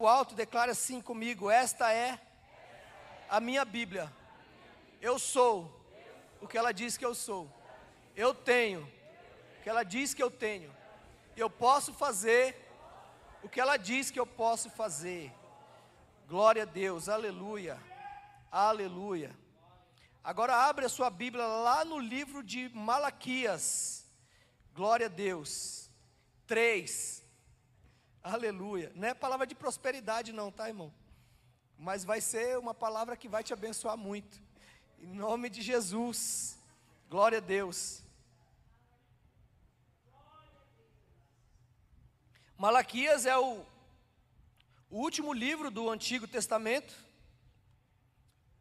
O alto declara assim comigo: esta é a minha Bíblia. Eu sou o que ela diz que eu sou. Eu tenho o que ela diz que eu tenho. Eu posso fazer o que ela diz que eu posso fazer. Glória a Deus, aleluia, aleluia. Agora abre a sua Bíblia lá no livro de Malaquias. Glória a Deus. 3. Aleluia. Não é palavra de prosperidade não, tá, irmão? Mas vai ser uma palavra que vai te abençoar muito. Em nome de Jesus. Glória a Deus. Malaquias é o último livro do Antigo Testamento,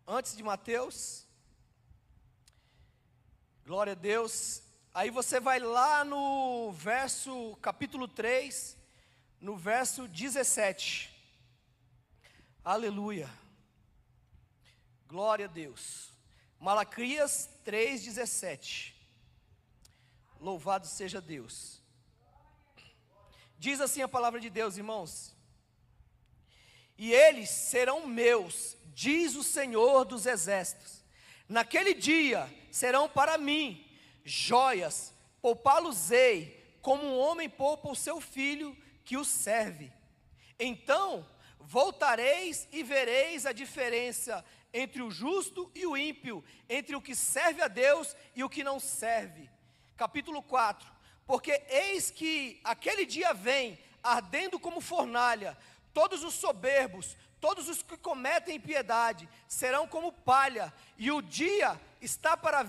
antes de Mateus. Glória a Deus. Aí você vai lá no capítulo 3, no verso 17. Aleluia. Glória a Deus. Malaquias 3:17. Louvado seja Deus. Diz assim a palavra de Deus, irmãos: e eles serão meus, diz o Senhor dos Exércitos. Naquele dia serão para mim joias, poupá-los-ei, como um homem poupa o seu filho que o serve. Então voltareis e vereis a diferença entre o justo e o ímpio, entre o que serve a Deus e o que não serve. Capítulo 4. Porque eis que aquele dia vem, ardendo como fornalha, todos os soberbos, todos os que cometem impiedade, serão como palha, e o dia que está para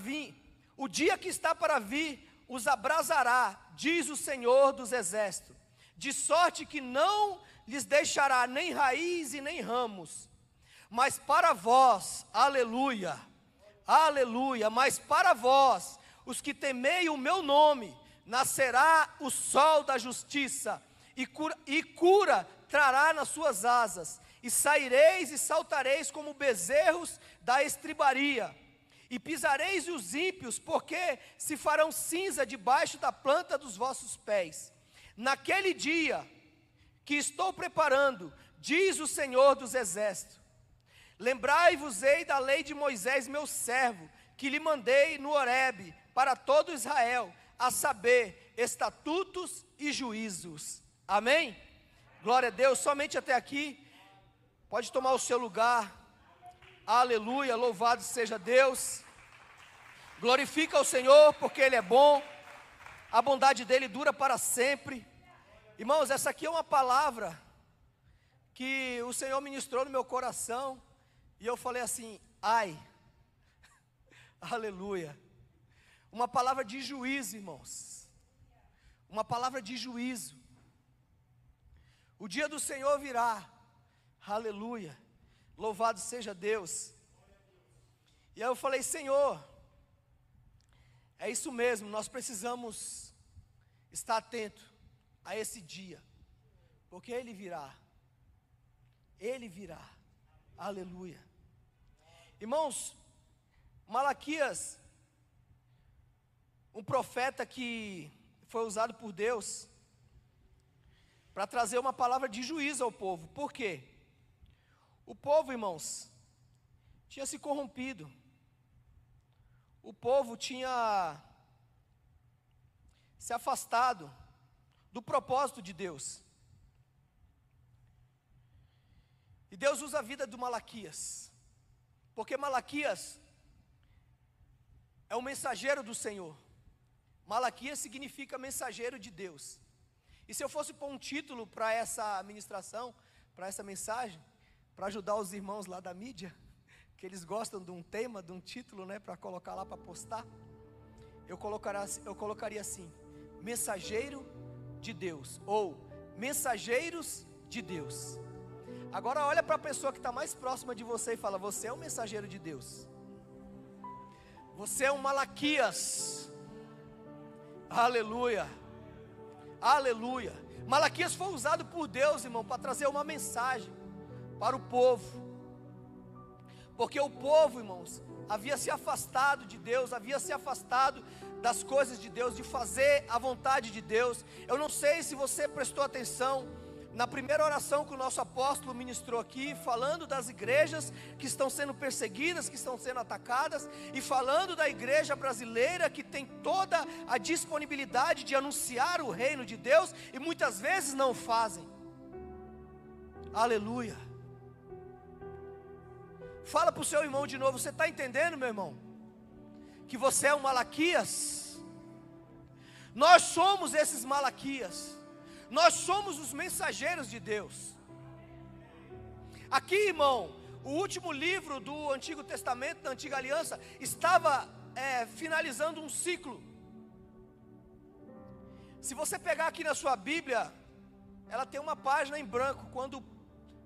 vir, os abrasará, diz o Senhor dos Exércitos, de sorte que não lhes deixará nem raiz e nem ramos. Mas para vós, aleluia, aleluia, mas para vós, os que temei o meu nome, nascerá o sol da justiça, e cura trará nas suas asas, e saireis e saltareis como bezerros da estribaria, e pisareis os ímpios, porque se farão cinza debaixo da planta dos vossos pés. Naquele dia que estou preparando, diz o Senhor dos Exércitos, lembrai-vos-ei da lei de Moisés, meu servo, que lhe mandei no Horebe, para todo Israel, a saber, estatutos e juízos. Amém? Glória a Deus. Somente até aqui. Pode tomar o seu lugar. Aleluia, louvado seja Deus. Glorifica o Senhor, porque Ele é bom. A bondade dEle dura para sempre. Irmãos, essa aqui é uma palavra que o Senhor ministrou no meu coração. E eu falei assim, ai. Aleluia. Uma palavra de juízo, irmãos. Uma palavra de juízo. O dia do Senhor virá. Aleluia. Louvado seja Deus. E aí eu falei, Senhor, é isso mesmo, nós precisamos estar atento a esse dia, porque Ele virá. Ele virá. Aleluia. Irmãos, Malaquias, um profeta que foi usado por Deus para trazer uma palavra de juízo ao povo. Por quê? O povo, irmãos, tinha se corrompido. O povo tinha se afastado do propósito de Deus. E Deus usa a vida do Malaquias, porque Malaquias é o mensageiro do Senhor. Malaquias significa mensageiro de Deus. E se eu fosse pôr um título para essa ministração, para essa mensagem, para ajudar os irmãos lá da mídia, que eles gostam de um tema, de um título, né, para colocar lá para postar, eu colocaria assim, mensageiro de Deus, ou mensageiros de Deus. Agora olha para a pessoa que está mais próxima de você e fala, você é um mensageiro de Deus. Você é um Malaquias. Aleluia, aleluia. Malaquias foi usado por Deus, irmão, para trazer uma mensagem para o povo, porque o povo, irmãos, havia se afastado de Deus, havia se afastado das coisas de Deus, de fazer a vontade de Deus. Eu não sei se você prestou atenção, Na primeira oração que o nosso apóstolo ministrou aqui, falando das igrejas que estão sendo perseguidas, que estão sendo atacadas, e falando da igreja brasileira que tem toda a disponibilidade de anunciar o reino de Deus e muitas vezes não fazem. Aleluia. Fala para o seu irmão de novo, você está entendendo, meu irmão? Que você é um Malaquias. Nós somos esses Malaquias. Nós somos os mensageiros de Deus. Aqui, irmão, o último livro do Antigo Testamento, da Antiga Aliança, estava finalizando um ciclo. Se você pegar aqui na sua Bíblia, ela tem uma página em branco, quando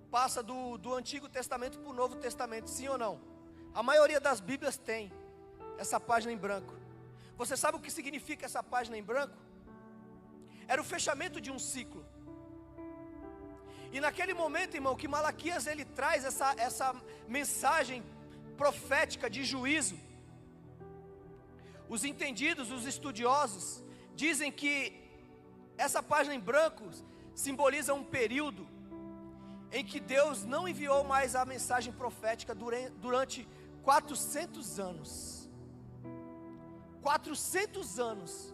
passa do Antigo Testamento para o Novo Testamento, sim ou não? A maioria das Bíblias tem essa página em branco. Você sabe o que significa essa página em branco? Era o fechamento de um ciclo. E naquele momento, irmão, que Malaquias ele traz essa mensagem profética de juízo, os entendidos, os estudiosos, dizem que essa página em branco simboliza um período em que Deus não enviou mais a mensagem profética durante 400 anos. 400 anos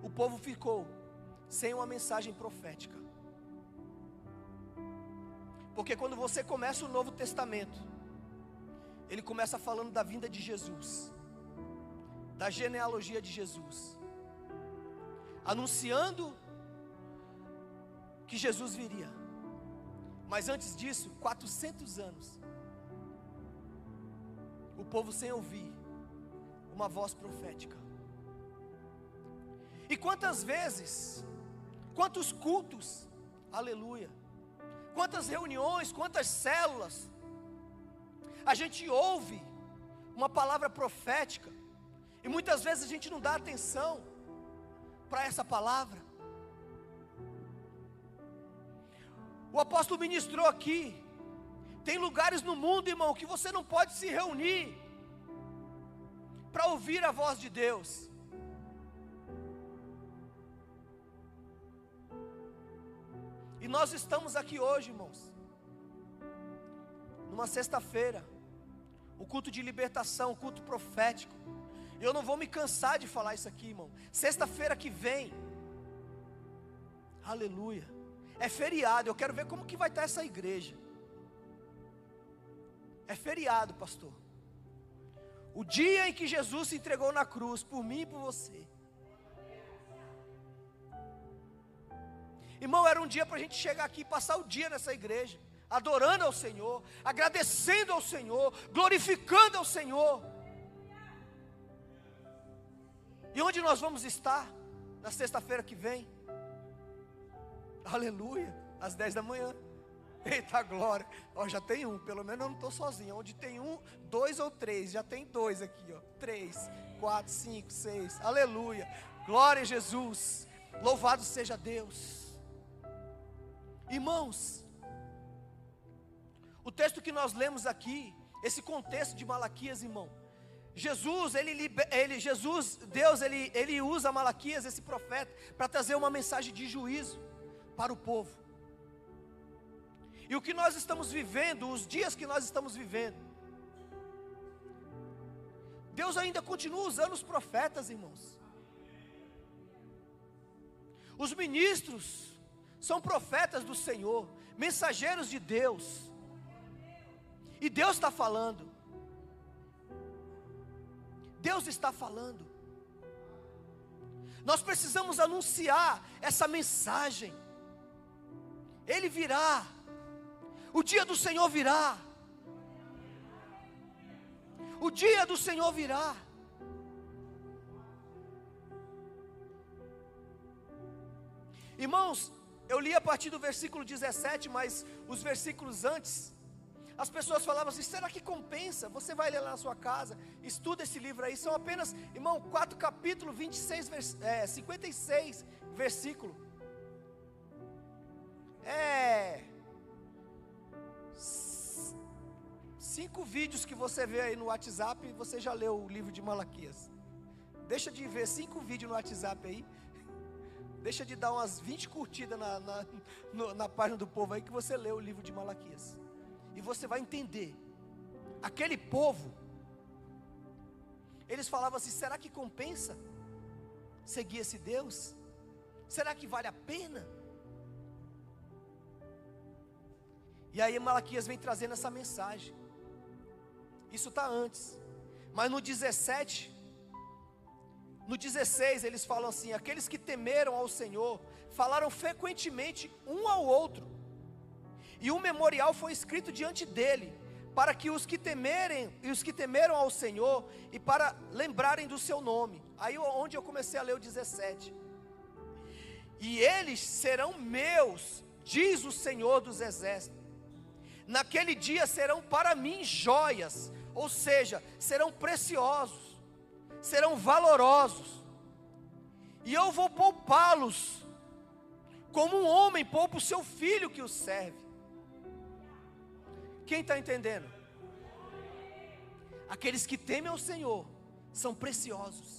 o povo ficou sem uma mensagem profética. Porque quando você começa o Novo Testamento, ele começa falando da vinda de Jesus, da genealogia de Jesus, anunciando que Jesus viria. Mas antes disso, 400 anos, o povo sem ouvir uma voz profética. E quantas vezes, quantos cultos, aleluia, quantas reuniões, quantas células, a gente ouve uma palavra profética, e muitas vezes a gente não dá atenção para essa palavra. O apóstolo ministrou aqui, tem lugares no mundo, irmão, que você não pode se reunir para ouvir a voz de Deus. E nós estamos aqui hoje, irmãos, numa sexta-feira, o culto de libertação, o culto profético. Eu não vou me cansar de falar isso aqui, irmão. Sexta-feira que vem, aleluia, é feriado. Eu quero ver como que vai estar essa igreja. É feriado, pastor. O dia em que Jesus se entregou na cruz, por mim e por você. Irmão, era um dia para a gente chegar aqui e passar o dia nessa igreja, adorando ao Senhor, agradecendo ao Senhor, glorificando ao Senhor. E onde nós vamos estar na sexta-feira que vem? Aleluia, às 10 da manhã. Eita glória, ó, já tem um, pelo menos eu não estou sozinho. Onde tem um, 2 ou 3, já tem 2 aqui, ó. 3, 4, 5, 6, aleluia, glória a Jesus, louvado seja Deus. Irmãos, o texto que nós lemos aqui, esse contexto de Malaquias, irmão, Deus usa Malaquias, esse profeta, para trazer uma mensagem de juízo para o povo. E o que nós estamos vivendo, os dias que nós estamos vivendo, Deus ainda continua usando os profetas, irmãos. Os ministros são profetas do Senhor, mensageiros de Deus. E Deus está falando. Deus está falando. Nós precisamos anunciar essa mensagem. Ele virá. O dia do Senhor virá. O dia do Senhor virá. Irmãos, eu li a partir do versículo 17, mas os versículos antes, as pessoas falavam assim: será que compensa? Você vai ler lá na sua casa, estuda esse livro aí. São apenas, irmão, 4 capítulos, 56 versículos. 5 vídeos que você vê aí no WhatsApp, você já leu o livro de Malaquias. Deixa de ver 5 vídeos no WhatsApp aí. deixa de dar umas 20 curtidas na página do povo aí, que você lê o livro de Malaquias. E você vai entender. Aquele povo, eles falavam assim: será que compensa seguir esse Deus? Será que vale a pena? E aí Malaquias vem trazendo essa mensagem. Isso está antes. Mas no 17, no 16 eles falam assim: aqueles que temeram ao Senhor falaram frequentemente um ao outro, e um memorial foi escrito diante dele, para que os que temeram ao Senhor, e para lembrarem do seu nome. Aí onde eu comecei a ler o 17. E eles serão meus, diz o Senhor dos Exércitos. Naquele dia serão para mim joias, ou seja, serão preciosos, serão valorosos, e eu vou poupá-los, como um homem poupa o seu filho que o serve. Quem está entendendo? Aqueles que temem ao Senhor são preciosos.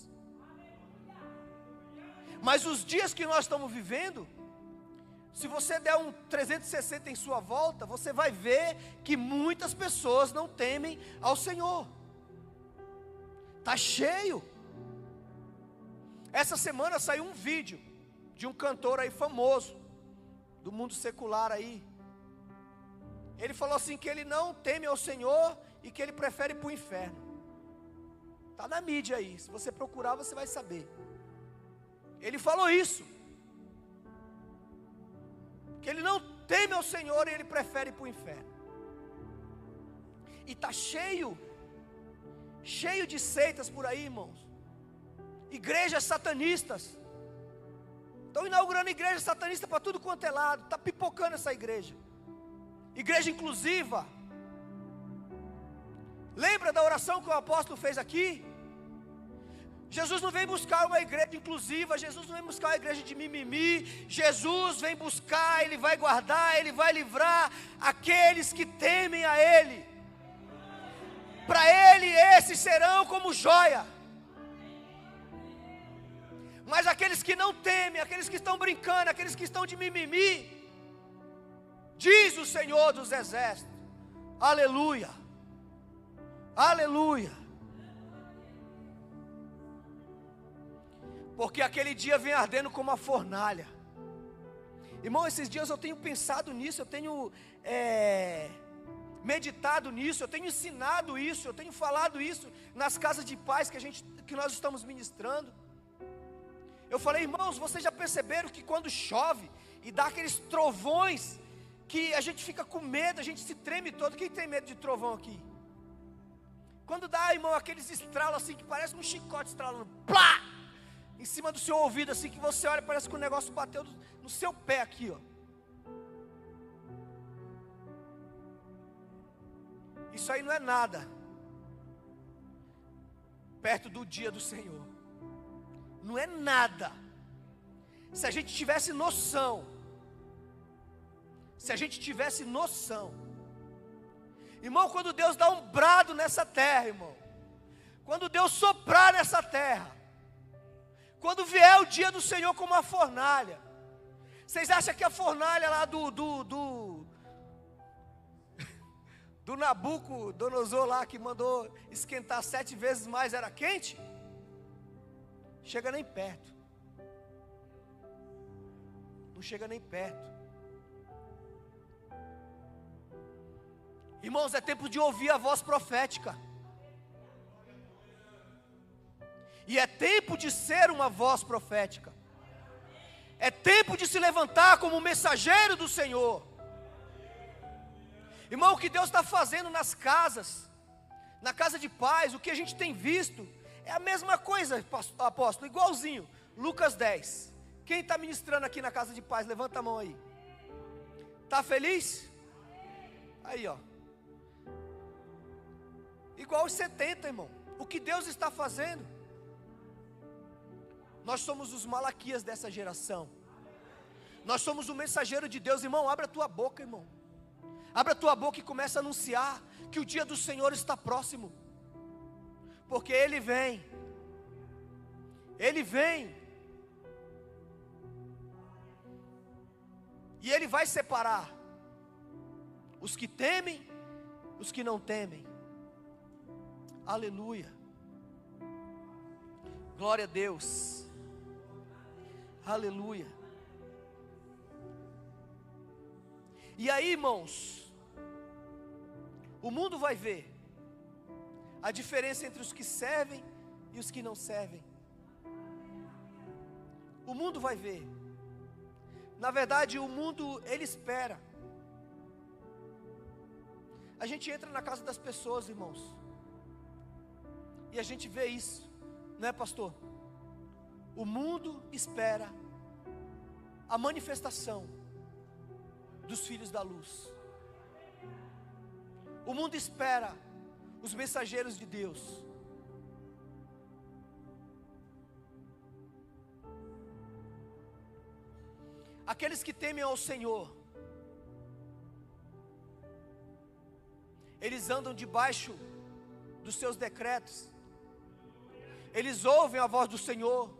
Mas os dias que nós estamos vivendo, se você der um 360 em sua volta, você vai ver que muitas pessoas não temem ao Senhor. Está cheio. Essa semana saiu um vídeo de um cantor aí famoso, do mundo secular aí. Ele falou assim que ele não teme ao Senhor e que ele prefere ir para o inferno. Está na mídia aí, se você procurar você vai saber. Ele falou isso, que ele não teme ao Senhor e ele prefere ir para o inferno. E está cheio de seitas por aí, irmãos. Igrejas satanistas. Estão inaugurando igreja satanista para tudo quanto é lado. Está pipocando essa igreja. Igreja inclusiva. Lembra da oração que o apóstolo fez aqui? Jesus não vem buscar uma igreja inclusiva, Jesus não vem buscar uma igreja de mimimi. Jesus vem buscar, Ele vai guardar, Ele vai livrar aqueles que temem a Ele. Para Ele esses serão como joia. Mas aqueles que não temem, aqueles que estão brincando, aqueles que estão de mimimi, diz o Senhor dos Exércitos, aleluia, aleluia. Porque aquele dia vem ardendo como uma fornalha. Irmão, esses dias eu tenho pensado nisso, eu tenho meditado nisso, eu tenho ensinado isso, eu tenho falado isso nas casas de paz que nós estamos ministrando. Eu falei: irmãos, vocês já perceberam que quando chove e dá aqueles trovões, que a gente fica com medo, a gente se treme todo? Quem tem medo de trovão aqui? Quando dá, irmão, aqueles estralos assim, que parece um chicote estralando, plá! Em cima do seu ouvido, assim, que você olha, parece que o negócio bateu no seu pé aqui, ó. Isso aí não é nada perto do dia do Senhor. Não é nada. Se a gente tivesse noção, irmão, quando Deus dá um brado nessa terra, irmão, quando Deus soprar nessa terra, quando vier o dia do Senhor como uma fornalha, vocês acham que a fornalha lá do Nabucodonosor lá, que mandou esquentar 7 vezes mais, era quente? Chega nem perto. Não chega nem perto. Irmãos, é tempo de ouvir a voz profética. E é tempo de ser uma voz profética. É tempo de se levantar como mensageiro do Senhor. Irmão, o que Deus está fazendo nas casas, na casa de paz, o que a gente tem visto, é a mesma coisa, apóstolo, igualzinho. Lucas 10. Quem está ministrando aqui na casa de paz, levanta a mão aí. Está feliz? Aí, ó. Igual os 70, irmão. O que Deus está fazendo? Nós somos os Malaquias dessa geração. Nós somos o mensageiro de Deus. Irmão, abra a tua boca, irmão. Abra a tua boca e começa a anunciar que o dia do Senhor está próximo. Porque Ele vem. Ele vem. E Ele vai separar os que temem, os que não temem. Aleluia. Glória a Deus. Aleluia. E aí, irmãos, o mundo vai ver a diferença entre os que servem e os que não servem. O mundo vai ver. Na verdade, o mundo, ele espera. A gente entra na casa das pessoas, irmãos, e a gente vê isso, não é, pastor? O mundo espera a manifestação dos filhos da luz. O mundo espera os mensageiros de Deus. Aqueles que temem ao Senhor, eles andam debaixo dos seus decretos, eles ouvem a voz do Senhor,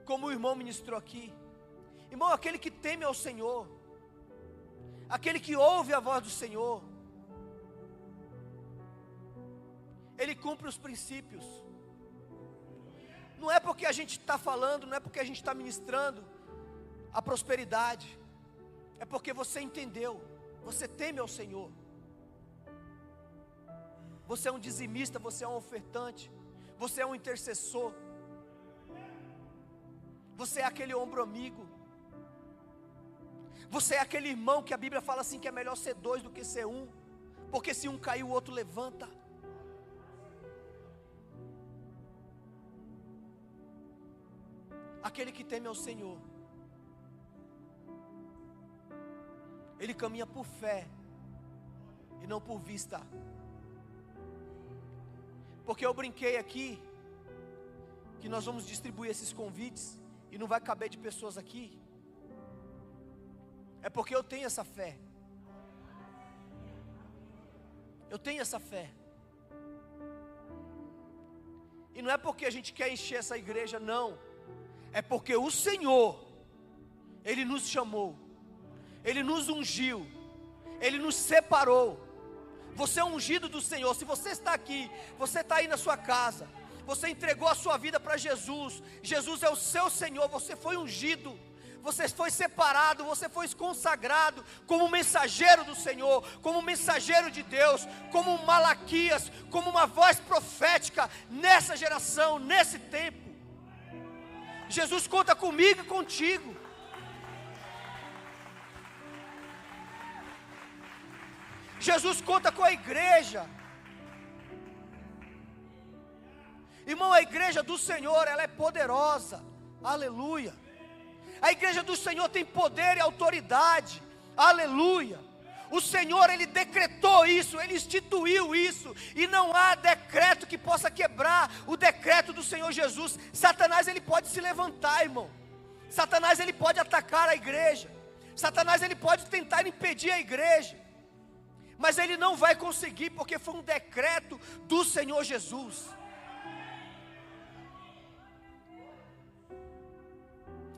como o irmão ministrou aqui. Irmão, aquele que teme ao Senhor, aquele que ouve a voz do Senhor, ele cumpre os princípios. Não é porque a gente está falando, não é porque a gente está ministrando a prosperidade, é porque você entendeu, você teme ao Senhor. Você é um dizimista, você é um ofertante, você é um intercessor, você é aquele ombro amigo, você é aquele irmão que a Bíblia fala assim que é melhor ser dois do que ser um, porque se um cair o outro levanta. Aquele que teme ao Senhor, ele caminha por fé e não por vista. Porque eu brinquei aqui que nós vamos distribuir esses convites e não vai caber de pessoas aqui. É porque eu tenho essa fé. Eu tenho essa fé. E não é porque a gente quer encher essa igreja, não. É porque o Senhor, Ele nos chamou, Ele nos ungiu, Ele nos separou. Você é ungido do Senhor. Se você está aqui, você está aí na sua casa, você entregou a sua vida para Jesus, Jesus é o seu Senhor, você foi ungido, você foi separado, você foi consagrado como mensageiro do Senhor, como mensageiro de Deus, como um Malaquias, como uma voz profética nessa geração, nesse tempo. Jesus conta comigo e contigo. Jesus conta com a igreja. Irmão, a igreja do Senhor, ela é poderosa. Aleluia. A igreja do Senhor tem poder e autoridade. Aleluia. O Senhor, Ele decretou isso, Ele instituiu isso, e não há decreto que possa quebrar o decreto do Senhor Jesus. Satanás, ele pode se levantar, irmão. Satanás, ele pode atacar a igreja. Satanás, ele pode tentar impedir a igreja, mas ele não vai conseguir, porque foi um decreto do Senhor Jesus.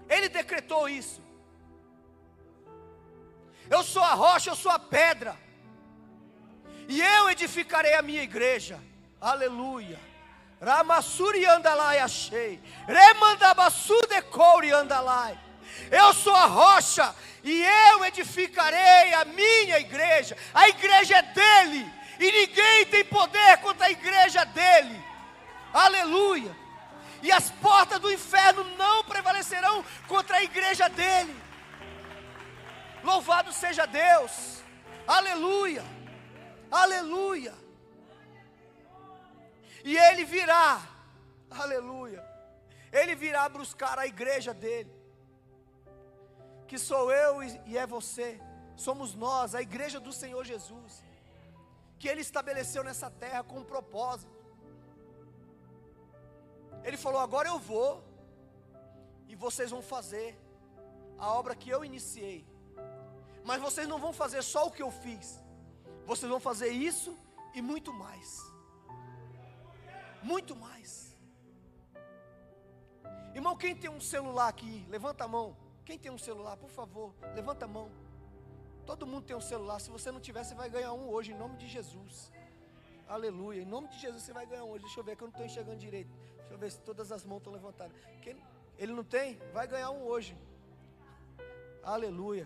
Ele decretou isso. Eu sou a rocha, eu sou a pedra, e eu edificarei a minha igreja. Aleluia. Ramassuri andalai achei. Remandabassude couri andalai. Eu sou a rocha, e eu edificarei a minha igreja. A igreja é dele, e ninguém tem poder contra a igreja dele. Aleluia. E as portas do inferno não prevalecerão contra a igreja dele. Louvado seja Deus. Aleluia. Aleluia. E Ele virá. Aleluia. Ele virá buscar a igreja dele, que sou eu e é você. Somos nós, a igreja do Senhor Jesus, que Ele estabeleceu nessa terra com um propósito. Ele falou: agora eu vou, e vocês vão fazer a obra que eu iniciei. Mas vocês não vão fazer só o que eu fiz, vocês vão fazer isso e muito mais. Muito mais. Irmão, quem tem um celular aqui, levanta a mão. Quem tem um celular, por favor, levanta a mão. Todo mundo tem um celular. Se você não tiver, você vai ganhar um hoje, em nome de Jesus. Aleluia, em nome de Jesus você vai ganhar um hoje. Deixa eu ver que eu não estou enxergando direito. Deixa eu ver se todas as mãos estão levantadas. Ele não tem? Vai ganhar um hoje. Aleluia.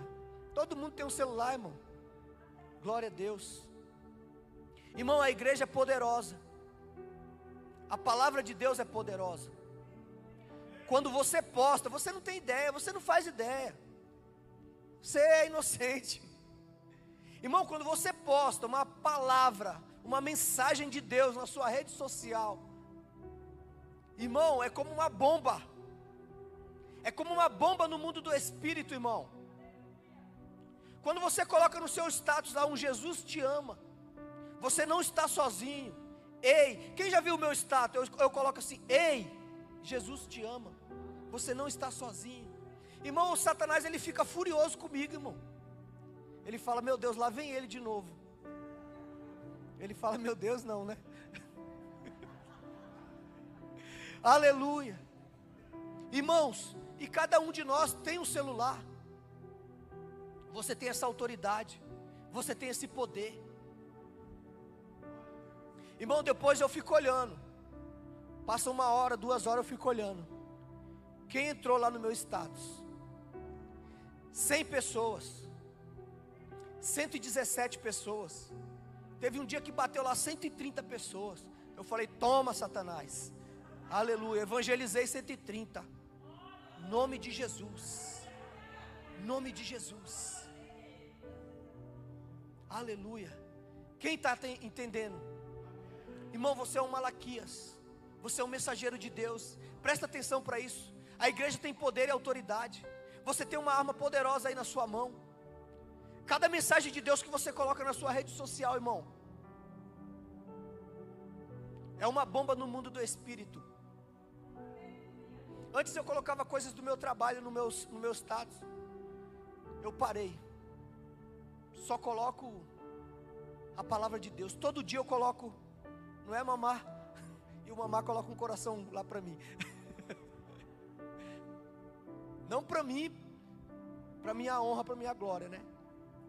Todo mundo tem um celular, irmão. Glória a Deus. Irmão, a igreja é poderosa. A palavra de Deus é poderosa. Quando você posta, você não tem ideia, você não faz ideia. Você é inocente. Irmão, quando você posta uma palavra, uma mensagem de Deus na sua rede social, irmão, é como uma bomba. É como uma bomba no mundo do espírito, irmão. Quando você coloca no seu status lá, um Jesus te ama, você não está sozinho. Ei, quem já viu o meu status? Eu coloco assim: ei, Jesus te ama, você não está sozinho. Irmão, o Satanás, ele fica furioso comigo, irmão. Ele fala: meu Deus, lá vem ele de novo. Ele fala: meu Deus, não, né? Aleluia. Irmãos, e cada um de nós tem um celular. Você tem essa autoridade, você tem esse poder. Irmão, depois eu fico olhando. Passa 1 hora, 2 horas, eu fico olhando. Quem entrou lá no meu status? 100 pessoas. 117 pessoas. Teve um dia que bateu lá 130 pessoas. Eu falei: toma, Satanás. Aleluia, evangelizei 130. Nome de Jesus. Nome de Jesus. Aleluia. Quem está entendendo? Irmão, você é um Malaquias. Você é um mensageiro de Deus. Presta atenção para isso. A igreja tem poder e autoridade. Você tem uma arma poderosa aí na sua mão. Cada mensagem de Deus que você coloca na sua rede social, irmão, é uma bomba no mundo do espírito. Antes eu colocava coisas do meu trabalho no meu status. Eu parei. Só coloco a palavra de Deus. Todo dia eu coloco, não é, mamá? E o mamá coloca um coração lá para mim. Não para mim, para minha honra, para minha glória, né?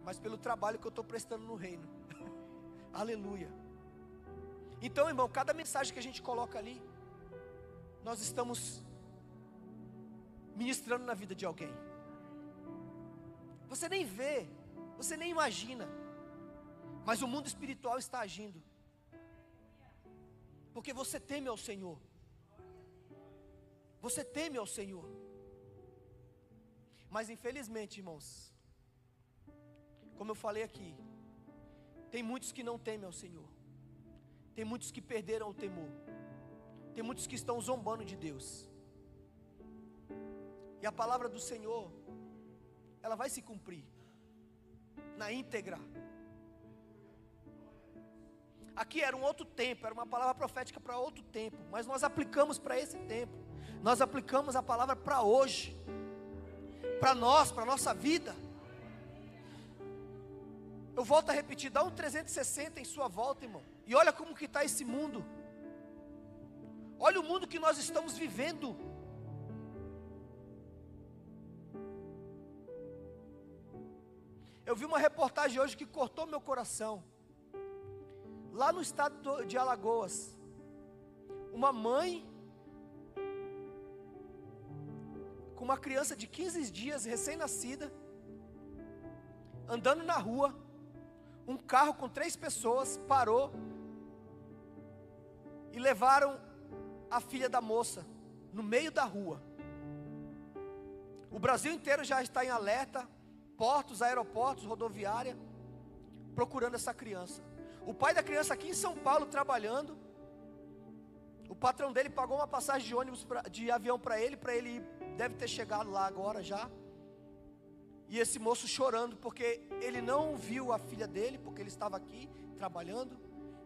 Mas pelo trabalho que eu estou prestando no reino. Aleluia. Então, irmão, cada mensagem que a gente coloca ali, nós estamos ministrando na vida de alguém. Você nem vê, você nem imagina, mas o mundo espiritual está agindo, porque você teme ao Senhor. Você teme ao Senhor. Mas infelizmente, irmãos, como eu falei aqui, tem muitos que não temem ao Senhor. Tem muitos que perderam o temor. Tem muitos que estão zombando de Deus. E a palavra do Senhor, ela vai se cumprir na íntegra. Aqui era um outro tempo, era uma palavra profética para outro tempo, mas nós aplicamos para esse tempo. Nós aplicamos a palavra para hoje, para nós, para a nossa vida. Eu volto a repetir: dá um 360 em sua volta, irmão, e olha como que está esse mundo. Olha o mundo que nós estamos vivendo. Eu vi uma reportagem hoje que cortou meu coração. Lá no estado de Alagoas, uma mãe com uma criança de 15 dias, recém-nascida, andando na rua, um carro com 3 pessoas parou e levaram a filha da moça no meio da rua. O Brasil inteiro já está em alerta, portos, aeroportos, rodoviária, procurando essa criança. O pai da criança aqui em São Paulo trabalhando, o patrão dele pagou uma passagem de ônibus, de avião para ele ir, deve ter chegado lá agora já. E esse moço chorando porque ele não viu a filha dele, porque ele estava aqui trabalhando,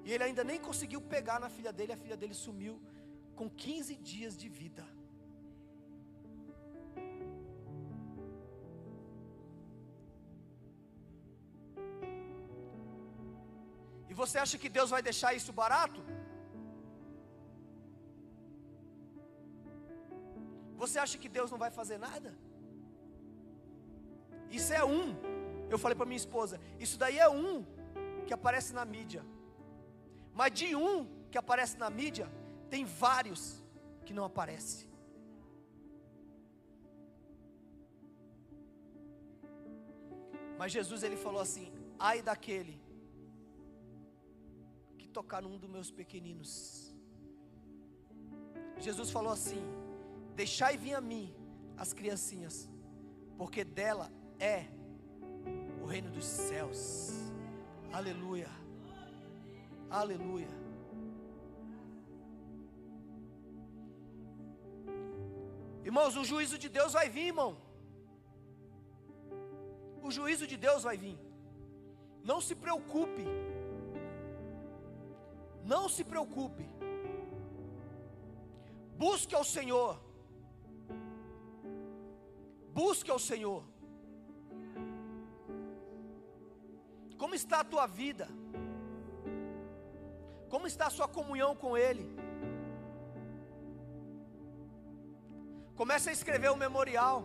e ele ainda nem conseguiu pegar na filha dele. A filha dele sumiu com 15 dias de vida. E você acha que Deus vai deixar isso barato? Você acha que Deus não vai fazer nada? Isso é um. Eu falei para minha esposa, isso daí é um que aparece na mídia. Mas de um que aparece na mídia, tem vários que não aparecem. Mas Jesus, ele falou assim: ai daquele que tocar num dos meus pequeninos. Jesus falou assim: deixai vir a mim as criancinhas, porque dela é o reino dos céus. Aleluia, aleluia. Irmãos, o juízo de Deus vai vir, irmão. O juízo de Deus vai vir. Não se preocupe. Não se preocupe. Busque ao Senhor. Busque ao Senhor. Como está a tua vida? Como está a sua comunhão com Ele? Comece a escrever o memorial,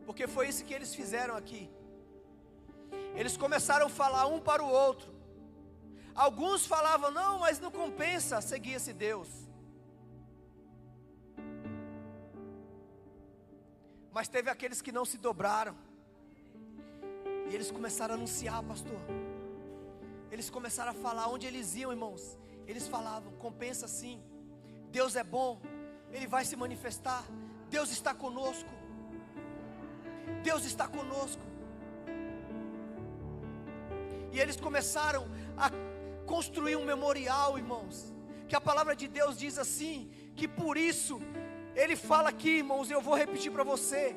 porque foi isso que eles fizeram aqui. Eles começaram a falar um para o outro. Alguns falavam: não, mas não compensa seguir esse Deus. Mas teve aqueles que não se dobraram, e eles começaram a anunciar, pastor. Eles começaram a falar. Onde eles iam, irmãos, eles falavam: compensa sim, Deus é bom, Ele vai se manifestar, Deus está conosco, Deus está conosco. E eles começaram a construir um memorial, irmãos, que a palavra de Deus diz assim, que por isso, Ele fala aqui, irmãos, eu vou repetir para você,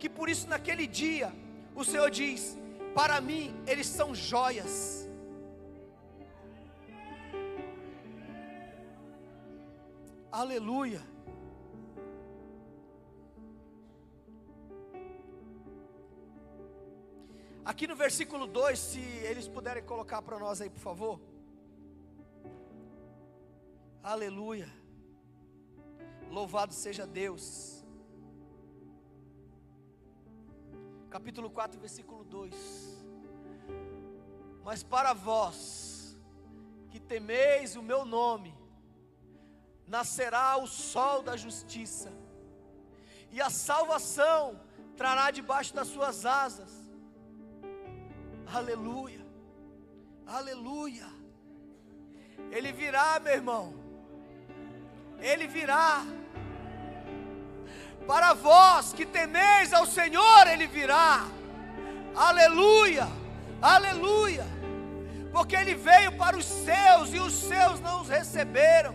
que por isso naquele dia, o Senhor diz: para mim eles são joias. Aleluia. Aqui no versículo 2, se eles puderem colocar para nós aí, por favor. Aleluia. Louvado seja Deus. Capítulo 4, versículo 2. Mas para vós que temeis o meu nome, nascerá o sol da justiça, e a salvação trará debaixo das suas asas. Aleluia, aleluia. Ele virá, meu irmão. Ele virá. Para vós que temeis ao Senhor, Ele virá. Aleluia, aleluia. Porque Ele veio para os seus, e os seus não os receberam.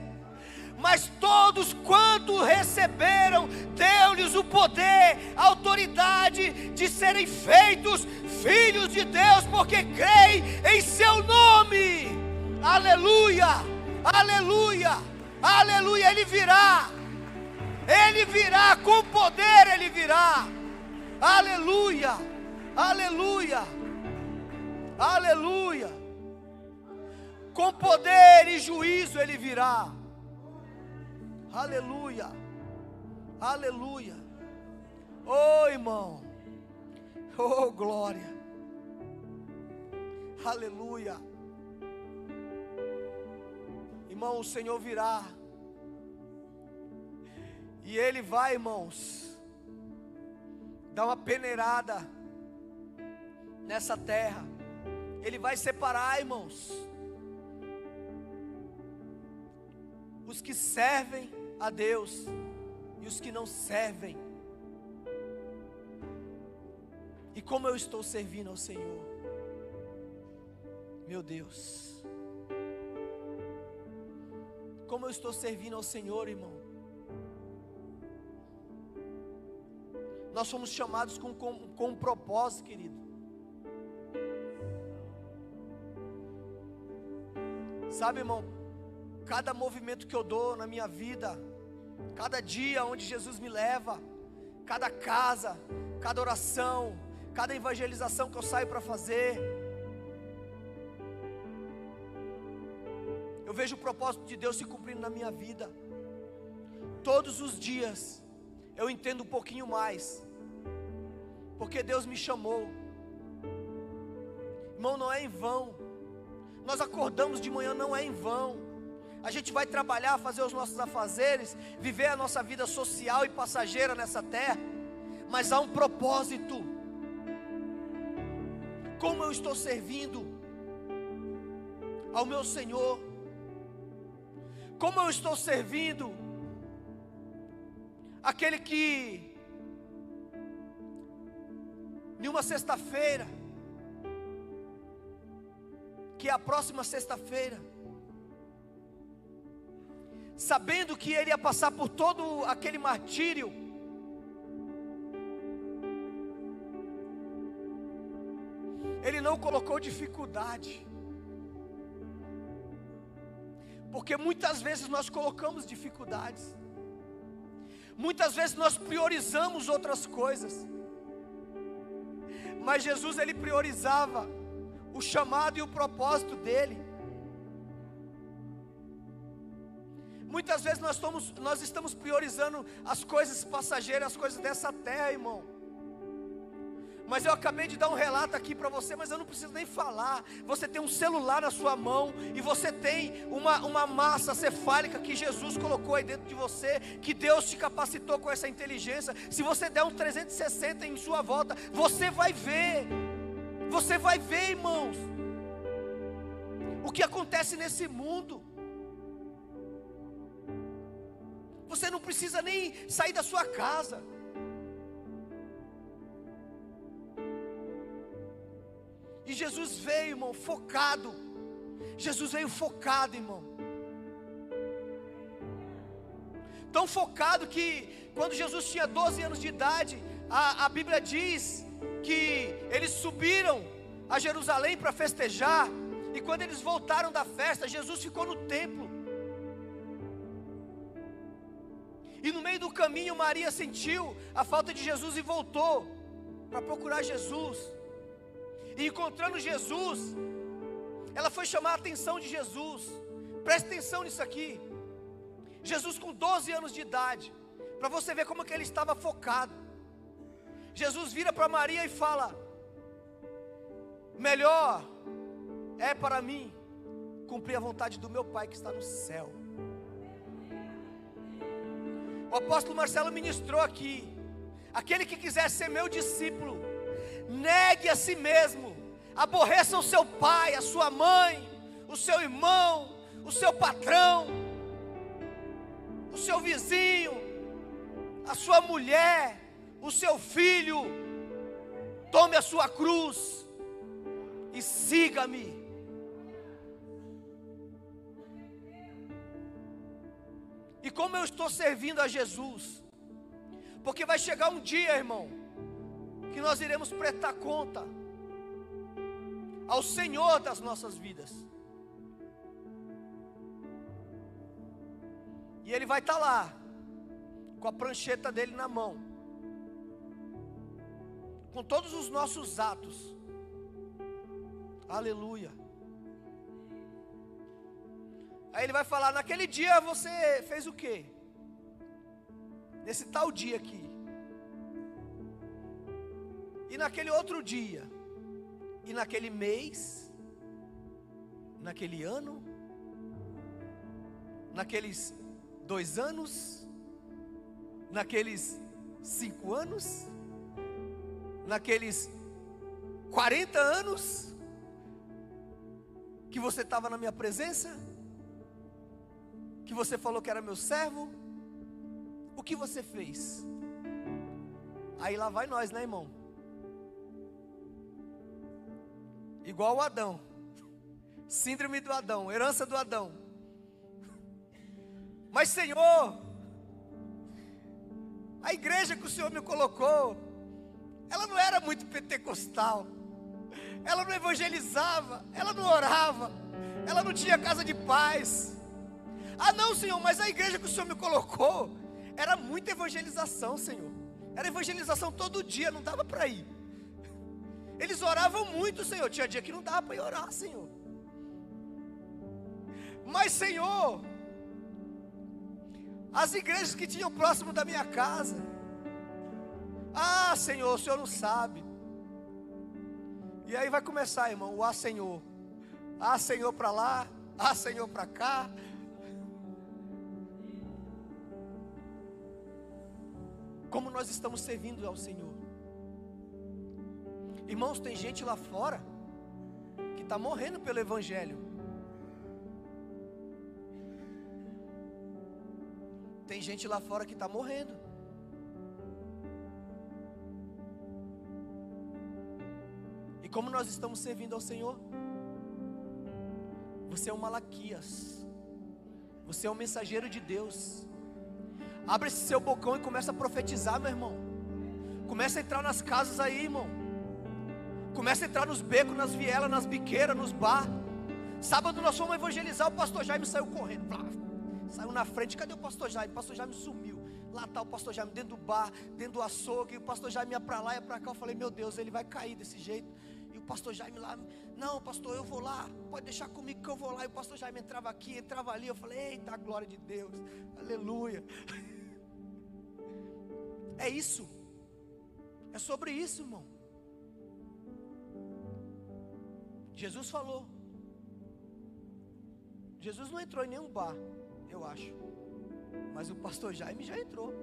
Mas todos quanto receberam, deu-lhes o poder, a autoridade de serem feitos filhos de Deus, porque creem em seu nome. Aleluia, aleluia, aleluia. Ele virá com poder, Ele virá. Aleluia, aleluia, aleluia. Com poder e juízo Ele virá. Aleluia, aleluia. Oh, irmão, oh, glória, aleluia. Irmão, o Senhor virá, e Ele vai, irmãos, dar uma peneirada nessa terra. Ele vai separar, irmãos, os que servem a Deus e os que não servem. E como eu estou servindo ao Senhor, meu Deus, como eu estou servindo ao Senhor, irmão. Nós fomos chamados com um propósito, querido. Sabe, irmão, cada movimento que eu dou na minha vida, cada dia onde Jesus me leva, cada casa, cada oração, cada evangelização que eu saio para fazer, eu vejo o propósito de Deus se cumprindo na minha vida. Todos os dias eu entendo um pouquinho mais porque Deus me chamou. Irmão, não é em vão. Nós acordamos de manhã, não é em vão. A gente vai trabalhar, fazer os nossos afazeres, viver a nossa vida social e passageira nessa terra, mas há um propósito. Como eu estou servindo ao meu Senhor? Como eu estou servindo aquele que em uma sexta-feira, que é a próxima sexta-feira, sabendo que ele ia passar por todo aquele martírio, ele não colocou dificuldade, porque muitas vezes nós colocamos dificuldades, muitas vezes nós priorizamos outras coisas, mas Jesus, ele priorizava o chamado e o propósito dele. Muitas vezes nós estamos priorizando as coisas passageiras, as coisas dessa terra, irmão. Mas eu acabei de dar um relato aqui para você, mas eu não preciso nem falar. Você tem um celular na sua mão, e você tem uma massa cefálica que Jesus colocou aí dentro de você, que Deus te capacitou com essa inteligência. Se você der um 360 em sua volta, você vai ver, irmãos, o que acontece nesse mundo. Você não precisa nem sair da sua casa. E Jesus veio, irmão, focado. Jesus veio focado, irmão. Tão focado que quando Jesus tinha 12 anos de idade, a Bíblia diz que eles subiram a Jerusalém para festejar. E quando eles voltaram da festa, Jesus ficou no templo. E no meio do caminho, Maria sentiu a falta de Jesus e voltou para procurar Jesus. E encontrando Jesus, ela foi chamar a atenção de Jesus. Preste atenção nisso aqui. Jesus com 12 anos de idade, para você ver como que ele estava focado. Jesus vira para Maria e fala: melhor é para mim cumprir a vontade do meu Pai que está no céu. O apóstolo Marcelo ministrou aqui: aquele que quiser ser meu discípulo, negue a si mesmo, aborreça o seu pai, a sua mãe, o seu irmão, o seu patrão, o seu vizinho, a sua mulher, o seu filho. Tome a sua cruz e siga-me. E como eu estou servindo a Jesus? Porque vai chegar um dia, irmão, que nós iremos prestar conta ao Senhor das nossas vidas. E Ele vai estar lá, com a prancheta dele na mão, com todos os nossos atos. Aleluia. Aí Ele vai falar: naquele dia você fez o quê? Nesse tal dia aqui. E naquele outro dia, e naquele mês, naquele ano, naqueles 2 anos, naqueles 5 anos, naqueles 40 anos, que você estava na minha presença, que você falou que era meu servo, o que você fez? Aí lá vai nós, né, irmão? Igual o Adão, síndrome do Adão, herança do Adão. Mas Senhor, a igreja que o Senhor me colocou, ela não era muito pentecostal, ela não evangelizava, ela não orava, ela não tinha casa de paz. Ah não, Senhor, mas a igreja que o Senhor me colocou, era muita evangelização, Senhor. Era evangelização todo dia, não dava para ir. Eles oravam muito, Senhor. Tinha dia que não dava para ir orar, Senhor. Mas, Senhor, as igrejas que tinham próximo da minha casa, Ah, Senhor, o Senhor não sabe. E aí vai começar, irmão, o Senhor. Senhor para lá, Senhor para cá. Como nós estamos servindo ao Senhor? Irmãos, tem gente lá fora que está morrendo pelo Evangelho. Tem gente lá fora que está morrendo. E como nós estamos servindo ao Senhor? Você é um Malaquias. Você é um mensageiro de Deus. Abre esse seu bocão e começa a profetizar, meu irmão. Começa a entrar nas casas aí, irmão. Começa a entrar nos becos, nas vielas, nas biqueiras, nos bar. Sábado nós fomos evangelizar, o pastor Jaime saiu correndo. Saiu na frente, cadê o pastor Jaime? O pastor Jaime sumiu. Lá está o pastor Jaime dentro do bar, dentro do açougue. E o pastor Jaime ia para lá, ia para cá. Eu falei, meu Deus, ele vai cair desse jeito. E o pastor Jaime lá, não pastor, eu vou lá, pode deixar comigo que eu vou lá. E o pastor Jaime entrava aqui, entrava ali. Eu falei, eita, a glória de Deus, aleluia. É isso, é sobre isso, irmão. Jesus falou. Jesus não entrou em nenhum bar, eu acho, mas o pastor Jaime já entrou.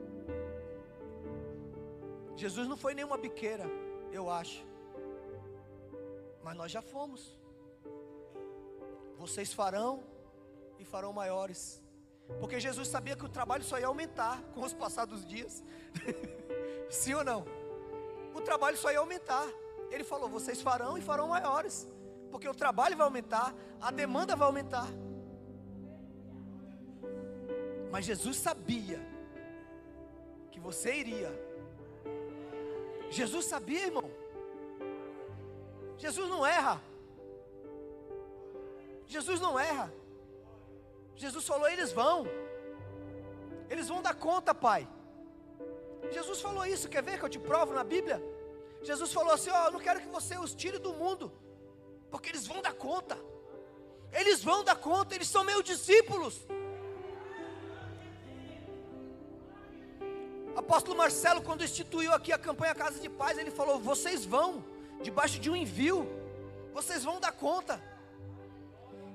Jesus não foi em nenhuma biqueira, eu acho, mas nós já fomos. Vocês farão e farão maiores, porque Jesus sabia que o trabalho só ia aumentar com os passados dias. Sim ou não? O trabalho só ia aumentar. Ele falou, vocês farão e farão maiores, porque o trabalho vai aumentar, a demanda vai aumentar. Mas Jesus sabia que você iria. Jesus sabia, irmão. Jesus não erra. Jesus não erra. Jesus falou, eles vão dar conta, Pai. Jesus falou isso, quer ver que eu te provo na Bíblia? Jesus falou assim, eu não quero que você os tire do mundo, porque eles vão dar conta. Eles vão dar conta, eles são meus discípulos. Apóstolo Marcelo, quando instituiu aqui a campanha Casa de Paz, ele falou, vocês vão, debaixo de um envio, vocês vão dar conta.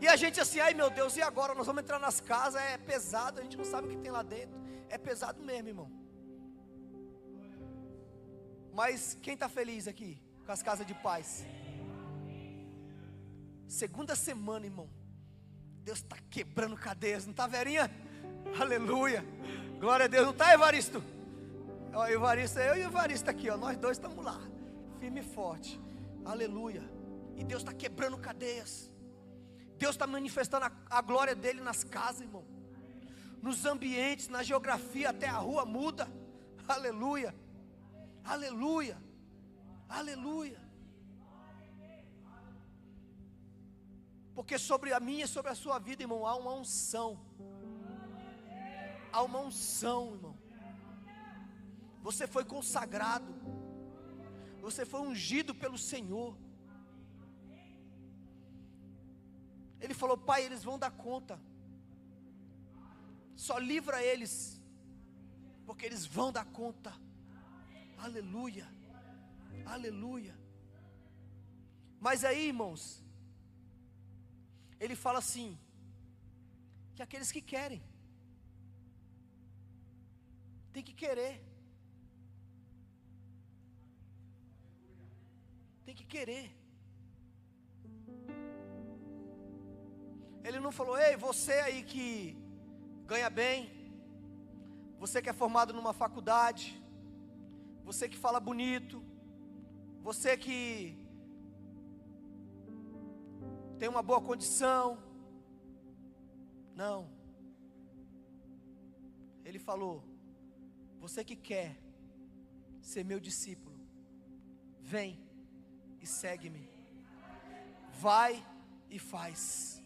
E a gente assim, ai meu Deus, e agora? Nós vamos entrar nas casas, é pesado, a gente não sabe o que tem lá dentro. É pesado mesmo, irmão. Mas quem está feliz aqui com as casas de paz? Segunda semana, irmão. Deus está quebrando cadeias, não está, Verinha? Aleluia, glória a Deus, não está, Evaristo? Ó, Evaristo, eu e o Evaristo aqui, ó, nós dois estamos lá, firme e forte, aleluia. E Deus está quebrando cadeias. Deus está manifestando a glória dele nas casas, irmão. Nos ambientes, na geografia, até a rua muda. Aleluia, aleluia, aleluia. Porque sobre a minha e sobre a sua vida, irmão, há uma unção. Há uma unção, irmão. Você foi consagrado. Você foi ungido pelo Senhor. Ele falou, Pai, eles vão dar conta. Só livra eles, porque eles vão dar conta. Aleluia, aleluia. Mas aí, irmãos, ele fala assim, que aqueles que querem, tem que querer. Tem que querer. Ele não falou, ei, você aí que ganha bem, você que é formado numa faculdade, você que fala bonito, você que tem uma boa condição. Não. Ele falou, você que quer ser meu discípulo, vem e segue-me. Vai e faz.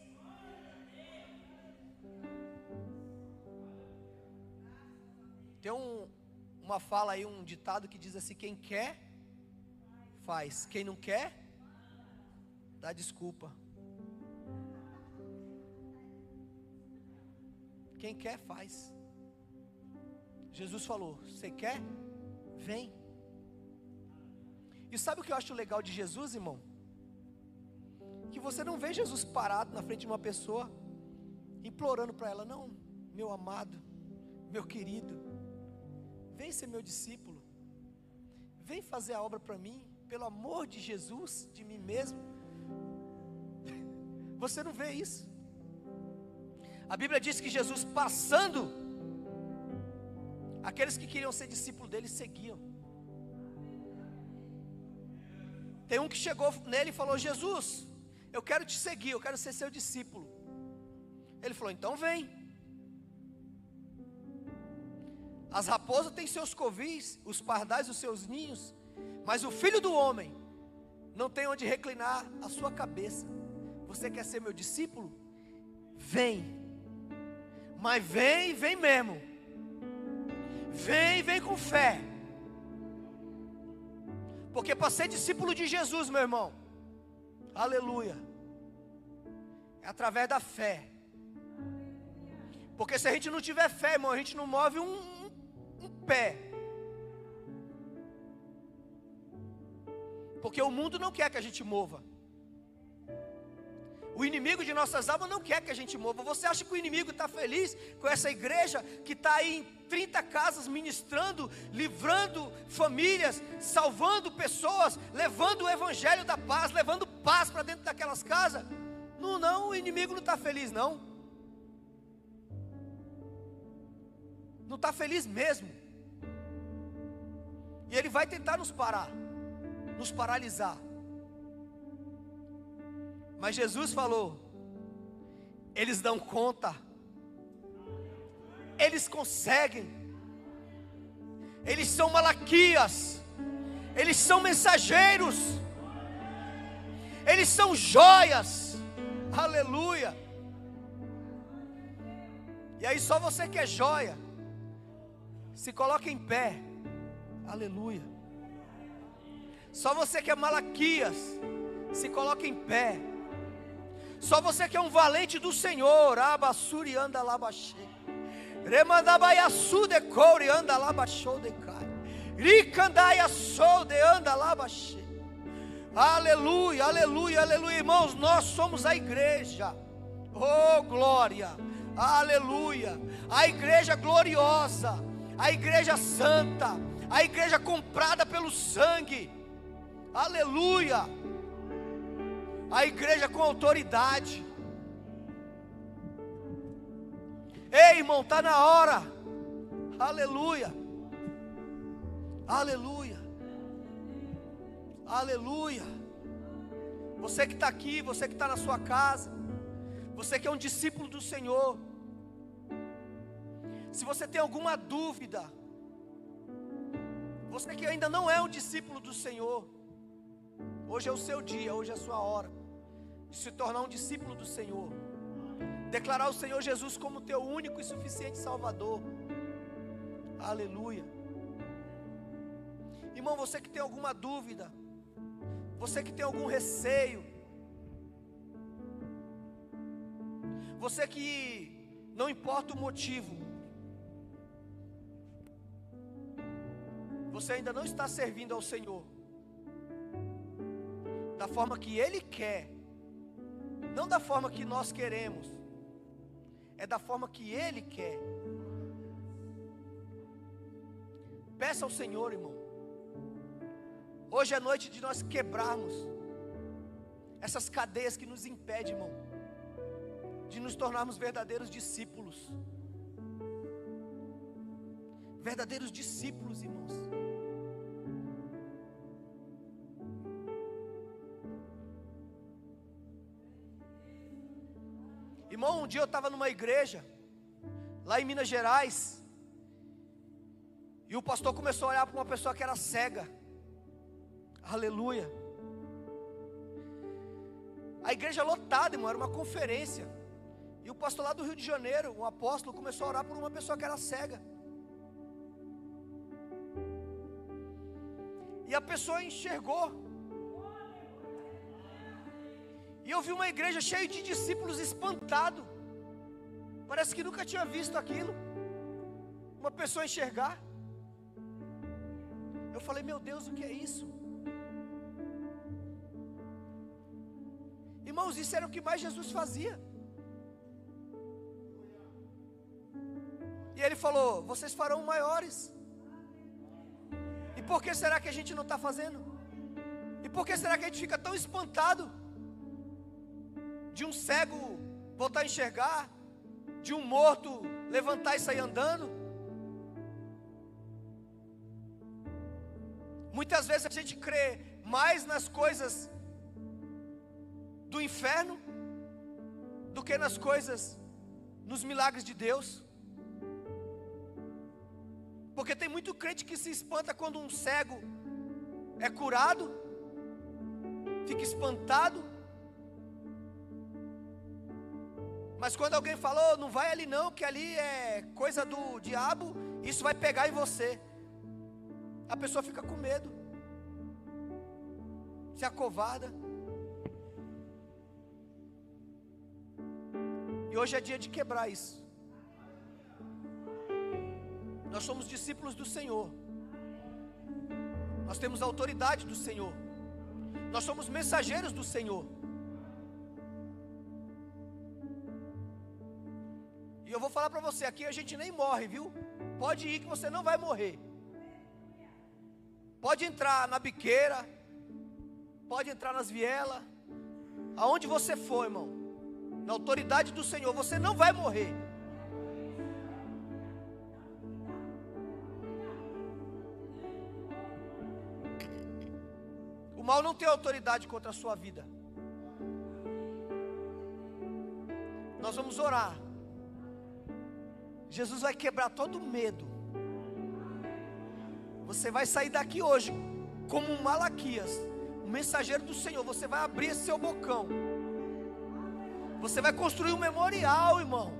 Tem uma fala aí, um ditado que diz assim, quem quer, faz. Quem não quer, dá desculpa. Quem quer, faz. Jesus falou, você quer? Vem E sabe o que eu acho legal de Jesus, irmão? Que você não vê Jesus parado na frente de uma pessoa, implorando para ela: não, meu amado, meu querido, vem ser meu discípulo, vem fazer a obra para mim, pelo amor de Jesus, de mim mesmo. Você não vê isso. A Bíblia diz que Jesus, passando, aqueles que queriam ser discípulos dele seguiam. Tem um que chegou nele e falou: Jesus, eu quero te seguir, eu quero ser seu discípulo. Ele falou: então vem. As raposas têm seus covis, os pardais os seus ninhos, mas o Filho do Homem não tem onde reclinar a sua cabeça. Você quer ser meu discípulo? Vem. Mas vem, vem mesmo. Vem, vem com fé. Porque para ser discípulo de Jesus, meu irmão, aleluia, é através da fé. Porque se a gente não tiver fé, irmão, a gente não move um pé. Porque o mundo não quer que a gente mova. O inimigo de nossas almas não quer que a gente mova. Você acha que o inimigo está feliz com essa igreja que está aí em 30 casas ministrando, livrando famílias, salvando pessoas, levando o evangelho da paz, levando paz para dentro daquelas casas? Não, não, o inimigo não está feliz não. Não está feliz mesmo. E ele vai tentar nos parar, nos paralisar. Mas Jesus falou: eles dão conta, eles conseguem, eles são Malaquias, eles são mensageiros, eles são joias, aleluia. E aí só você que é joia, se coloca em pé, aleluia. Só você que é Malaquias, se coloca em pé. Só você que é um valente do Senhor, abassuri anda lá baixê, remandabaiaçu de coure anda lá baixou de cai, ricandaia sou de anda lá baixê. Aleluia, aleluia, aleluia, irmãos, nós somos a igreja. Oh glória, aleluia, a igreja gloriosa, a igreja santa, a igreja comprada pelo sangue. Aleluia. A igreja com autoridade. Ei, irmão, está na hora. Aleluia. Aleluia. Aleluia. Você que está aqui, você que está na sua casa, você que é um discípulo do Senhor, se você tem alguma dúvida, você que ainda não é um discípulo do Senhor, hoje é o seu dia, hoje é a sua hora de se tornar um discípulo do Senhor, declarar o Senhor Jesus como teu único e suficiente Salvador. Aleluia. Irmão, você que tem alguma dúvida, você que tem algum receio, você que não importa o motivo, você ainda não está servindo ao Senhor da forma que Ele quer, não da forma que nós queremos, é da forma que Ele quer. Peça ao Senhor, irmão. Hoje é noite de nós quebrarmos essas cadeias que nos impedem, irmão, de nos tornarmos verdadeiros discípulos. Verdadeiros discípulos, irmãos. Irmão, um dia eu estava numa igreja, lá em Minas Gerais, e o pastor começou a olhar para uma pessoa que era cega. Aleluia. A igreja lotada, irmão, era uma conferência. E o pastor lá do Rio de Janeiro, um apóstolo, começou a orar por uma pessoa que era cega. E a pessoa enxergou. E eu vi uma igreja cheia de discípulos espantados. Parece que nunca tinha visto aquilo. Uma pessoa enxergar. Eu falei, meu Deus, o que é isso? Irmãos, isso era o que mais Jesus fazia. E ele falou: vocês farão maiores. E por que será que a gente não está fazendo? E por que será que a gente fica tão espantado de um cego voltar a enxergar, de um morto levantar e sair andando? Muitas vezes a gente crê mais nas coisas do inferno do que nas coisas, nos milagres de Deus. Porque tem muito crente que se espanta quando um cego é curado, fica espantado. Mas quando alguém falou: não vai ali não, que ali é coisa do diabo, isso vai pegar em você, a pessoa fica com medo, se acovarda. E hoje é dia de quebrar isso. Nós somos discípulos do Senhor. Nós temos a autoridade do Senhor. Nós somos mensageiros do Senhor. E eu vou falar para você, aqui a gente nem morre, viu? Pode ir que você não vai morrer. Pode entrar na biqueira, pode entrar nas vielas, aonde você for, irmão, na autoridade do Senhor, você não vai morrer. O mal não tem autoridade contra a sua vida. Nós vamos orar. Jesus vai quebrar todo medo. Você vai sair daqui hoje como um Malaquias, um mensageiro do Senhor. Você vai abrir esse seu bocão. Você vai construir um memorial, irmão.